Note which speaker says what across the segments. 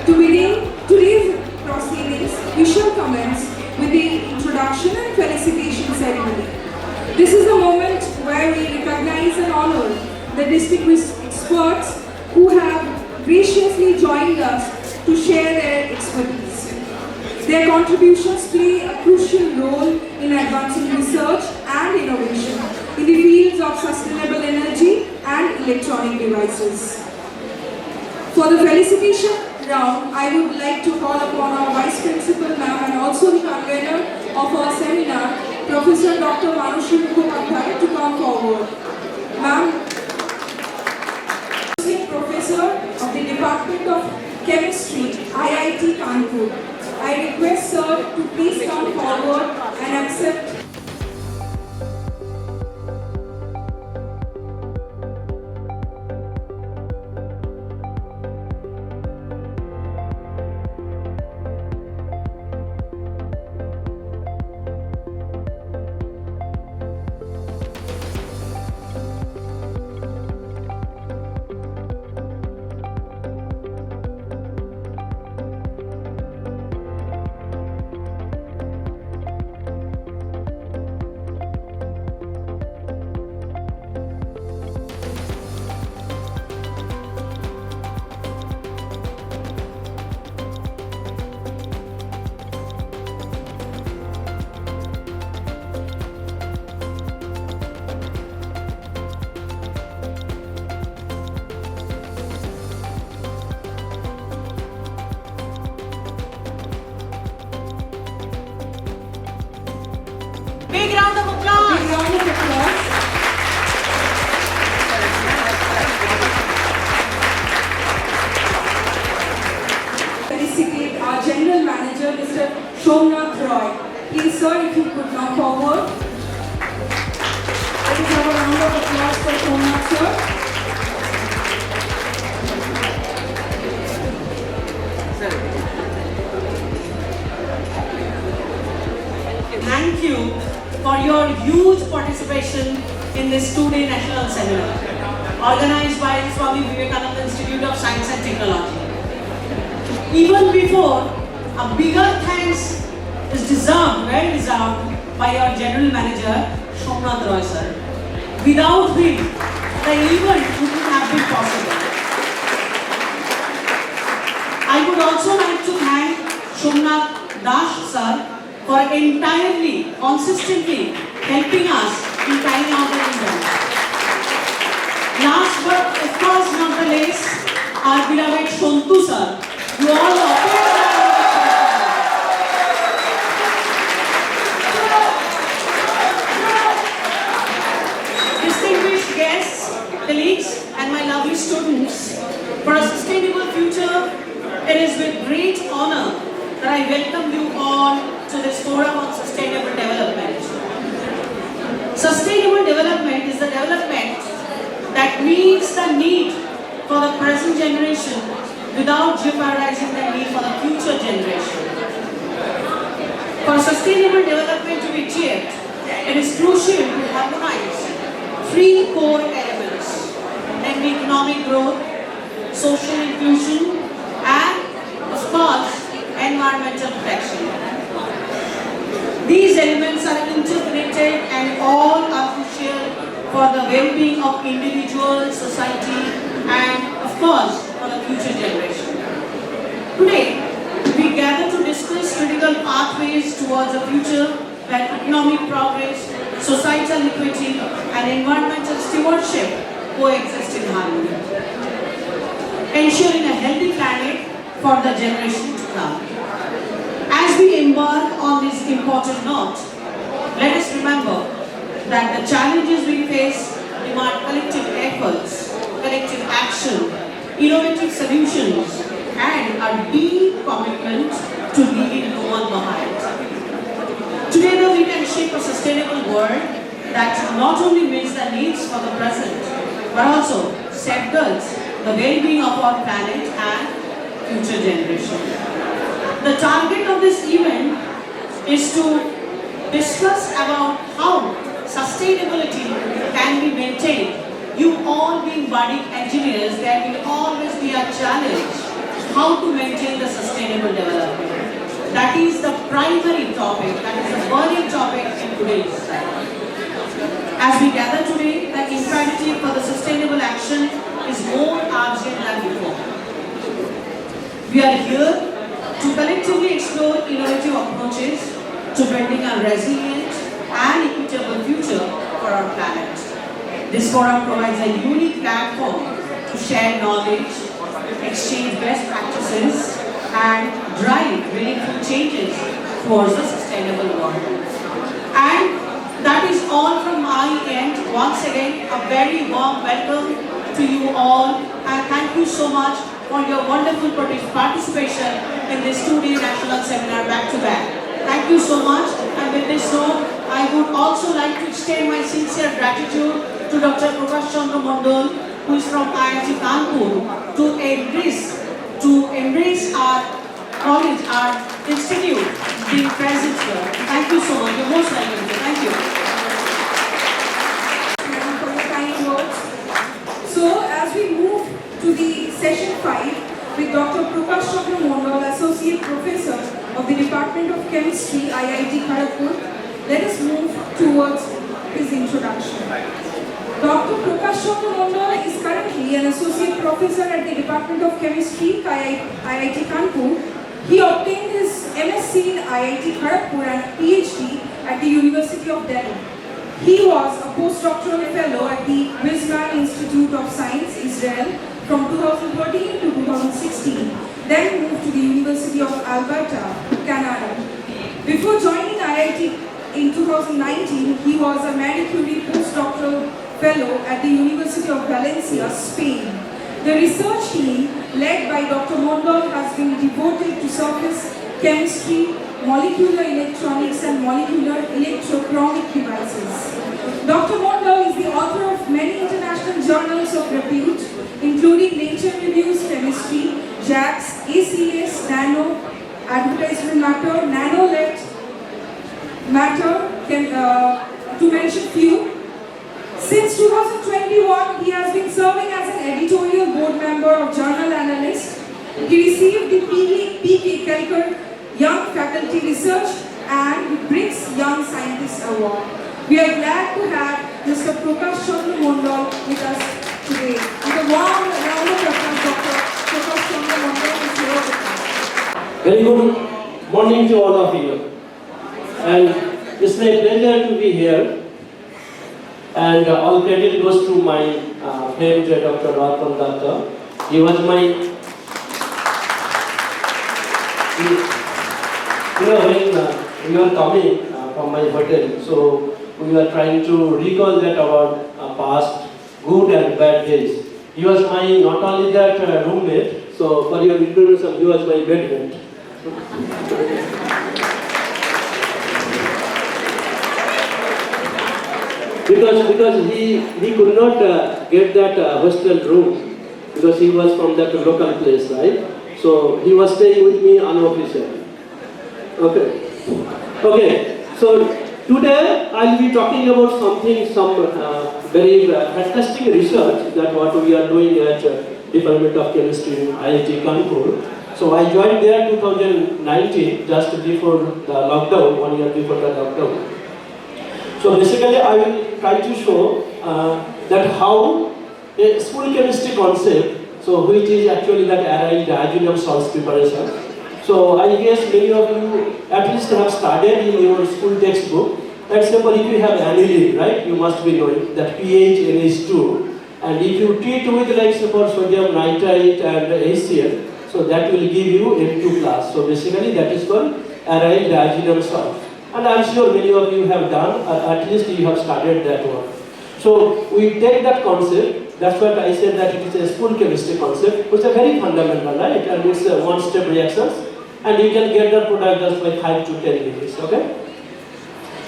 Speaker 1: To begin today's proceedings, we shall commence with the introduction and felicitation ceremony. This is a moment where we recognize and honor the distinguished experts who have graciously joined us to share their expertise. Their contributions play a crucial role in advancing research and innovation in the fields of sustainable energy and electronic devices. For the felicitation round, I would like to call upon our Vice Principal Ma'am and also the convener of our seminar, Professor Dr. Manushree Mukhopadhyay, to come forward. Ma'am, Professor of the Department of Chemistry, IIT Kanpur. I request sir to please come forward and accept.
Speaker 2: Big round of applause.
Speaker 1: Big round of applause. Felicitate our General Manager, Mr. Somnath Roy. Please, sir, if you could come forward. Let us have a round of applause for Somnath, sir.
Speaker 2: Thank you for your huge participation in this two-day national seminar organized by Swami Vivekananda Institute of Science and Technology. Even before, a bigger thanks is deserved, well deserved, by your General Manager, Somnath Roy sir. Without him, the event wouldn't have been possible. I would also like to thank Somnath Das sir for entirely, consistently helping us in carrying out the event. Last but of course not the least, our beloved Shontu sir. You all appear. Distinguished guests, colleagues, and my lovely students, for a sustainable future, it is with great honor that I welcome you all to this forum on sustainable development. Sustainable development is the development that meets the need for the present generation without jeopardizing the need for the future generation. For sustainable development to be achieved, it is crucial to harmonize three core elements, namely economic growth, social inclusion, and of course, environmental protection. These elements are integrated and all are crucial for the well-being of individuals, society, and of course for the future generation. Today, we gather to discuss critical pathways towards a future where economic progress, societal equity, and environmental stewardship coexist in harmony, ensuring a healthy planet for the generation to come. As we embark on this important note, let us remember that the challenges we face demand collective efforts, collective action, innovative solutions, and a deep commitment to leaving no one behind. Together we can shape a sustainable world that not only meets the needs for the present, but also safeguards the well-being of our planet and future generations. The target of this event is to discuss about how sustainability can be maintained. You all being budding engineers, there will always be a challenge how to maintain the sustainable development. That is the primary topic, that is the burning topic in today's society. As we gather today, the imperative for the sustainable action is more urgent than before. We are here to collectively explore innovative approaches to building a resilient and equitable future for our planet. This forum provides a unique platform to share knowledge, exchange best practices, and drive meaningful changes towards a sustainable world. And that is all from my end. Once again, a very warm welcome to you all, and thank you so much for your wonderful participation in this 2-day national seminar back-to-back. Thank you so much, and with this note, I would also like to extend my sincere gratitude to Dr. Prakash Chandra Mondal, who is from IIT Kanpur, to embrace our college, our institute, being present here. Thank you so much. You're most welcome. Thank you.
Speaker 1: For your kind words. So, as we move to the session 5 with Dr. Prakash Chandra Mondal, Associate Professor of the Department of Chemistry, IIT Kharagpur, let us move towards his introduction. Dr. Prakash Chandra Mondal is currently an Associate Professor at the Department of Chemistry, IIT Kanpur. He obtained his MSc in IIT Kharagpur and PhD at the University of Delhi. He was a postdoctoral fellow at the Weizmann Institute of Science, Israel, from 2013 to 2016, then moved to the University of Alberta, Canada. Before joining IIT in 2019, he was a Marie Curie postdoctoral fellow at the University of Valencia, Spain. The research team led by Dr. Mondal has been devoted to surface chemistry, molecular electronics and molecular electrochromic devices. Dr. Mondal is the author of many international journals of repute, including Nature Reviews Chemistry, JACS, ACS, Nano, Advertisement Matter, Nanolet, Matter, to mention few. Since 2021, he has been serving as an editorial board member of Journal Analyst. He received the P.K. Kelkar Young Faculty Research and BRICS Young Scientist Award. We are glad to have Mr. Prakash Chandra Mondal with us today. With a warm round of applause, Dr. Prakash Chandra Mondal is here with us.
Speaker 3: Very good morning to all of you. And it's my pleasure to be here. And all credit goes to my friend Dr. Rattam Datta. He was my, when we were coming from my hotel, so we were trying to recall that our past good and bad days. He was my, not only that roommate, so for your information, he was my bedmate. Because he could not get that hostel room because he was from that local place, right? So he was staying with me unofficially. Okay. So today I'll be talking about some very fantastic research that what we are doing at Department of Chemistry in IIT Kanpur. So I joined there 2019, just before the lockdown, 1 year before the lockdown. So basically I will try to show that how a school chemistry concept, so which is actually that aryl diazonium salts preparation. So I guess many of you at least have studied in your school textbook. For example, if you have aniline, right, you must be knowing that pH NH2, and if you treat with like suppose sodium nitrite and HCl, so that will give you N2 class. So basically that is called aryl diazonium salt. And I am sure many of you have done, or at least you have studied that one. So we take that concept, that's what I said that it is a school chemistry concept, which is very fundamental, right? And it's a one-step reactions, and you can get the product just by 5 to 10 minutes, okay?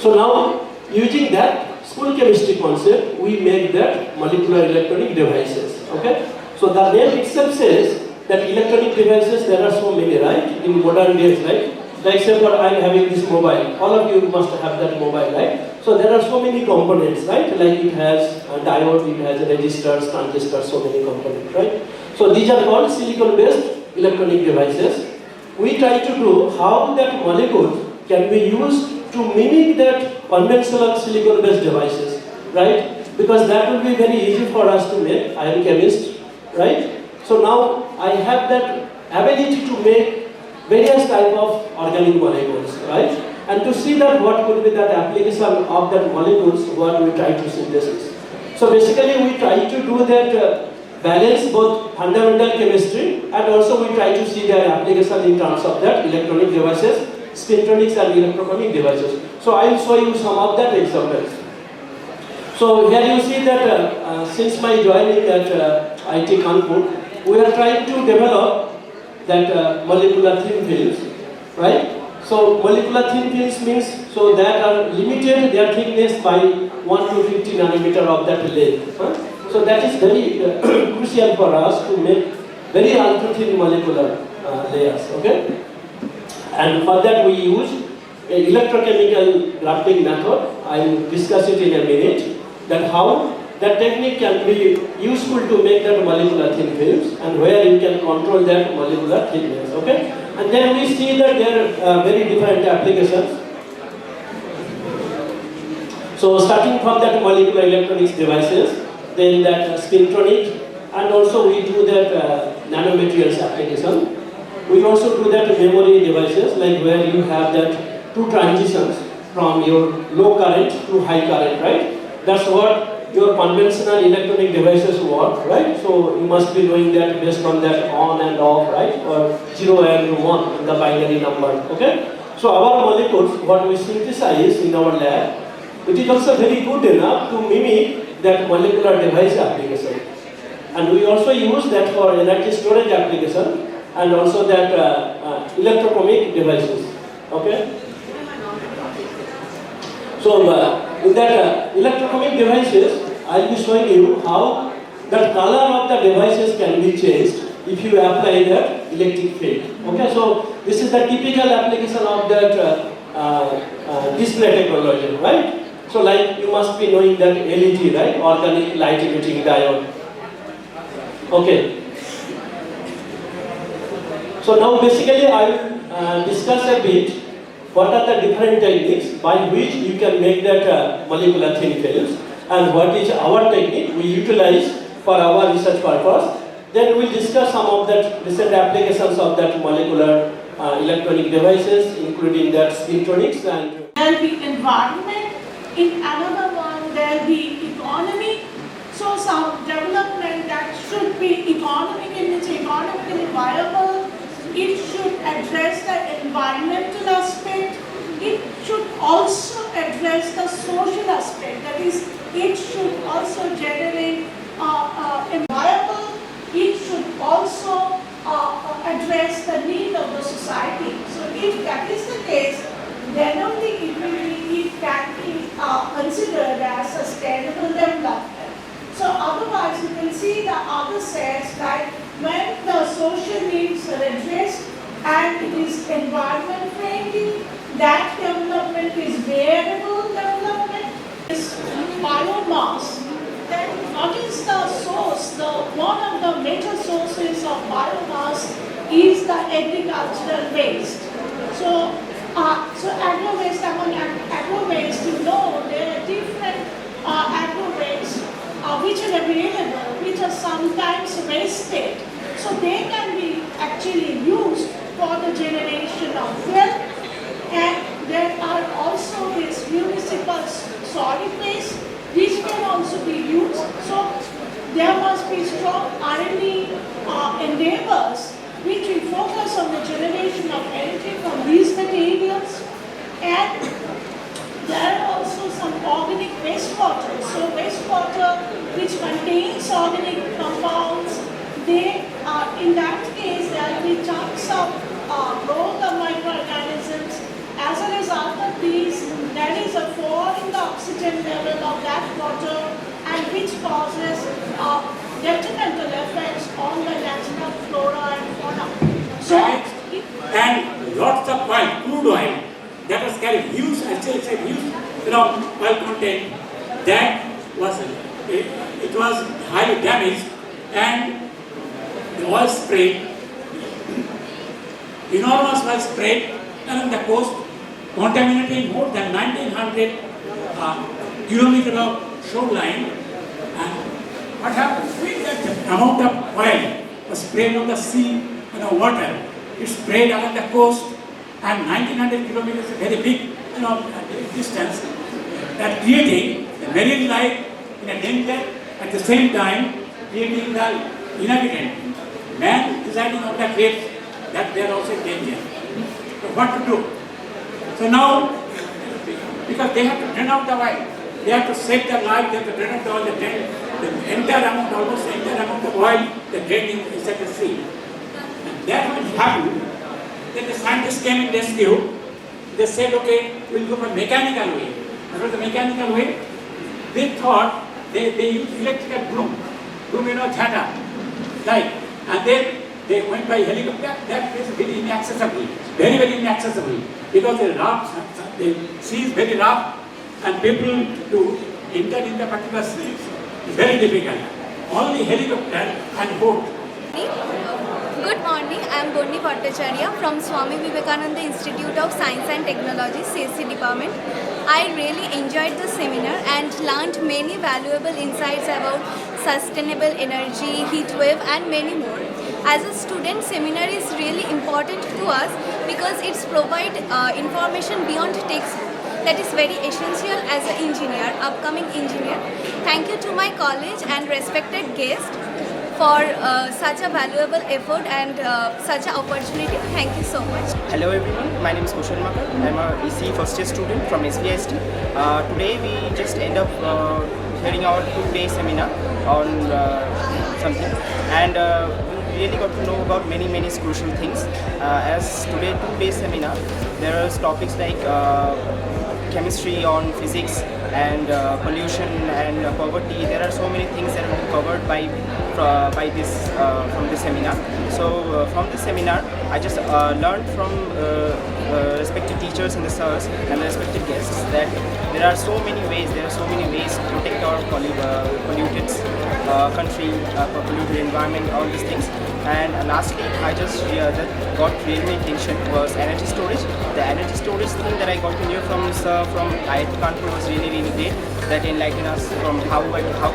Speaker 3: So now, using that school chemistry concept, we make that molecular electronic devices, okay? So the name itself says that electronic devices, there are so many, right? In modern days, right? Like example, I am having this mobile. All of you must have that mobile, right? So there are so many components, right? Like it has a diode, it has resistors, transistors, so many components, right? So these are called silicon-based electronic devices, we try to do how that molecule can be used to mimic that conventional silicon-based devices, right? Because that will be very easy for us to make. I am a chemist, right? So now I have that ability to make various type of organic molecules, right? And to see that what could be that application of that molecules, what we try to synthesis. So basically we try to do that balance both fundamental chemistry and also we try to see their application in terms of that electronic devices, spintronics and electrochromic devices. So I will show you some of that examples. So here you see that since my joining at IIT Kanpur, we are trying to develop that molecular thin films, right? So molecular thin films means so that are limited their thickness by 1 to 50 nanometer of that length. So that is very crucial for us to make very ultra thin molecular layers. Okay, and for that we use a electrochemical grafting method. I will discuss it in a minute. That how that technique can be useful to make that molecular thin films and where you can control that molecular thickness. Okay, and then we see that there are very different applications. So starting from that molecular electronics devices, then that spintronic, and also we do that nanomaterials application. We also do that memory devices, like where you have that two transitions from your low current to high current, right? That's what your conventional electronic devices work, right? So you must be knowing that based on that on and off, right? Or 0 and 1 in the binary number, okay? So our molecules, what we synthesize in our lab, it is also very good enough to mimic that molecular device application. And we also use that for energy storage application and also that electrochromic devices, okay? So in that electrochromic devices, I will be showing you how the color of the devices can be changed if you apply that electric field. Okay, so this is the typical application of that display technology, right? So like you must be knowing that LED, right? Organic light emitting diode. Okay. So now basically I will discuss a bit what are the different techniques by which you can make that molecular thin films and what is our technique we utilize for our research purpose. Then we will discuss some of the recent applications of that molecular electronic devices, including that spintronics and
Speaker 4: there will be environment. In another one, there will be economy. So some development that should be economically viable. It should address the environmental aspect. It should also address the social aspect. That is, it should also generate viable. It should also address the need of the society. So if that is the case, then only it can be considered as sustainable development. So otherwise you can see the other sets like when the social needs are addressed and it is environment friendly, that development is variable development, is biomass. Then what is the source? One of the major sources of biomass is the agricultural waste. So agro waste, among agro waste, you know there are different agro waste which are available, which are sometimes wasted. So they can be actually used for the generation of wealth. And there are also these municipal solid waste which can also be used. So there must be strong R&D endeavors which will focus on the generation of energy from these materials. And there are also some organic wastewater. So wastewater which contains organic compounds, they are, in that case there will be chunks of growth of microorganisms. As a result of these, there is a fall in the oxygen level of that water and which causes detrimental effects on the natural flora and fauna. So,
Speaker 5: and lots of oil, crude oil, that was carrying huge, oil content, that was, it was highly damaged and the oil spray enormous oil spread along the coast, contaminating more than 1900 kilometers of shoreline. And what happens with that amount of oil was sprayed on the sea, water, it sprayed along the coast, and 1900 kilometers is a very big distance, that creating the marine life in a danger, at the same time creating the inhabitant. Man residing on the cliffs, that they are also in danger. So what to do? So now, because they have to drain out the oil, they have to save their life, they have to drain out the oil, the entire amount, almost the entire amount of oil, the draining is at the sea. And that when it happened, then the scientists came and rescue. They said, okay, we'll go for mechanical way. What was the mechanical way? They thought they used electrical broom, Theta, right? And then they went by helicopter. That is very inaccessible, very, very inaccessible, because the sea is very rough, and people to enter in the particular sea is very difficult. Only helicopter and boat.
Speaker 6: Good morning, I am Bonni Bhattacharya from Swami Vivekananda Institute of Science and Technology, CSC department. I really enjoyed the seminar and learned many valuable insights about sustainable energy, heat wave and many more. As a student, seminar is really important to us because it's provide information beyond textbook. That is very essential as an engineer, upcoming engineer. Thank you to my college and respected guest for such a valuable effort and such an opportunity. Thank you so much.
Speaker 7: Hello everyone, my name is Kushal Makar. I am a EC first year student from SVIST. Today we just end up hearing our 2-day seminar on something, and we really got to know about many crucial things. As today 2-day seminar, there are topics like chemistry on physics and pollution and poverty. There are so many things that will be covered by this from this seminar. So from this seminar, I just learned from respected teachers and the sirs and the respected guests that there are so many ways to protect our polluted country, polluted environment, all these things. And lastly, I just that got really attention was energy storage. The energy storage thing that I got to hear from sir from IIT Kanpur was really great. That enlightened us from how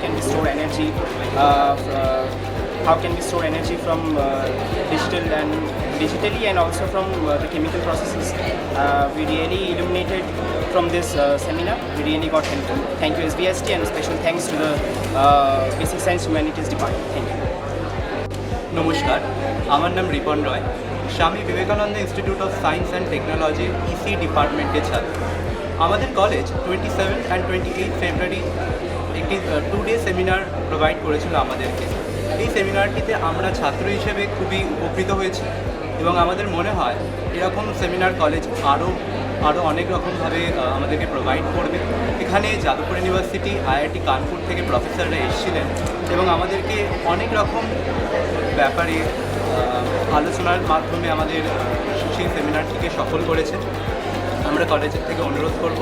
Speaker 7: can we store energy, from digitally and also from the chemical processes. We really illuminated from this seminar. We really got helpful. Thank you SVST, and special thanks to the Basic Science Humanities Department. Thank you.
Speaker 8: নমস্কার, আমার নাম রিপন রয়, Swami Vivekananda institute of science and technology EC ডিপার্টমেন্টের ছাত্র। আমাদের college 27 and 28 ফেব্রুয়ারি একটি 2-ডে seminar provide করেছিল আমাদেরকে। এই সেমিনারটিতে আমরা ছাত্র হিসেবে খুবই উপকৃত হয়েছি এবং আমাদের মনে হয় এরকম সেমিনার কলেজ আরও অনেক রকমভাবে আমাদেরকে প্রোভাইড করবে। এখানে যাদবপুর ইউনিভার্সিটি, আইআইটি কানপুর থেকে প্রফেসররা এসেছিলেন এবং আমাদেরকে অনেক রকম ব্যাপারে আলোচনার মাধ্যমে আমাদের সেই সেমিনারটিকে সফল করেছে। আমরা কলেজের থেকে অনুরোধ করব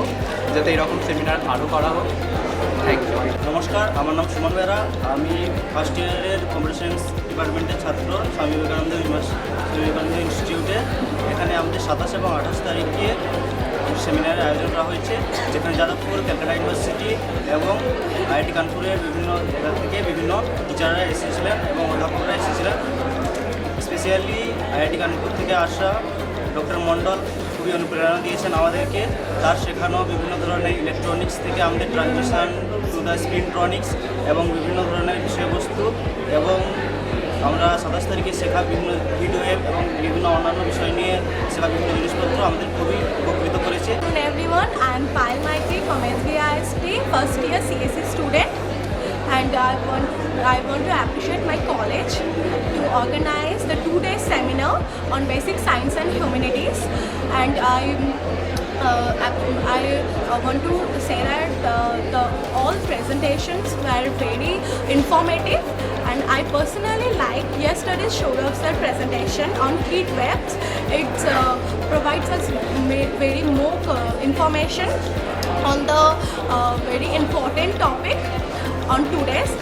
Speaker 8: যাতে এরকম সেমিনার আরও করা হোক। Thank you.
Speaker 9: নমস্কার, আমার নাম সুমন বেরা। আমি ফার্স্ট ইয়ারের কম্পিউটার সায়েন্স ডিপার্টমেন্টের ছাত্র স্বামী বিবেকানন্দ ইনস্টিটিউটে। এখানে আমাদের 27 এবং 28 তারিখে সেমিনারের আয়োজন করা হয়েছে, যেখানে যাদবপুর, ক্যালকাটা ইউনিভার্সিটি এবং আইআইটি কানপুরের বিভিন্ন জায়গা থেকে বিভিন্ন টিচাররা এসেছিলেন এবং অধ্যাপকরা এসেছিলেন। স্পেশালি আইআইটি কানপুর থেকে আসা ডক্টর মণ্ডল খুবই অনুপ্রেরণা দিয়েছেন আমাদেরকে। তার শেখানো বিভিন্ন ধরনের ইলেকট্রনিক্স থেকে আমাদের ট্রানজিশন টু দ্য স্পিনট্রনিক্স এবং বিভিন্ন ধরনের বিষয়বস্তু, এবং আমরা 27 তারিখে শেখা বিভিন্ন ভিডিও এবং বিভিন্ন অন্যান্য বিষয় নিয়ে শেখা বিভিন্ন জিনিসপত্র আমাদের খুবই উপকৃত করেছে।
Speaker 6: Hello everyone, I am Payal Maitri from SVIST, first year CSE student, and I want to appreciate my college to organize the 2-day seminar on basic science and humanities. And I want to say that all presentations were very informative, and I personally like yesterday's Shourov's presentation on heat waves. It provides us very more information on the very important topic on today's.